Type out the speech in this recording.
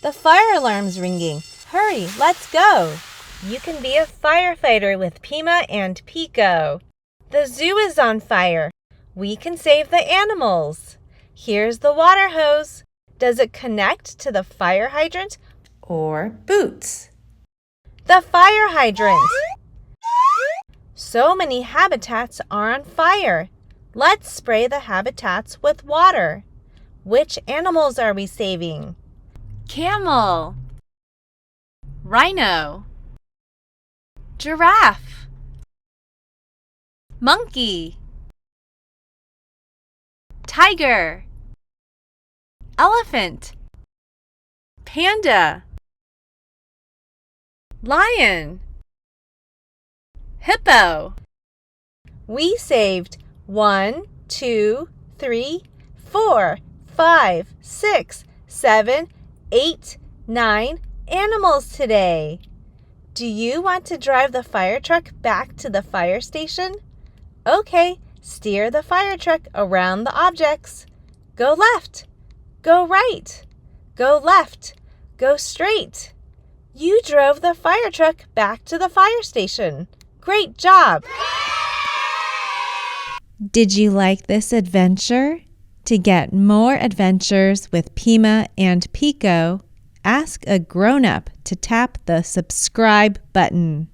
The fire alarm's ringing. Hurry, let's go. You can be a firefighter with Pima and Pico. The zoo is on fire. We can save the animals. Here's the water hose. Does it connect to the fire hydrant or boots? The fire hydrant. So many habitats are on fire. Let's spray the habitats with water. Which animals are we saving? Camel, rhino, giraffe, monkey, tiger, elephant, panda, lion, hippo. We saved 1, 2, 3, 4, 5, 6, 7, 8, 9 animals today. Do you want to drive the fire truck back to the fire station? Okay, steer the fire truck around the objects. Go left. Go right. Go left. Go straight. You drove the fire truck back to the fire station. Great job! Did you like this adventure? To get more adventures with Pima and Pico, ask a grown-up to tap the subscribe button.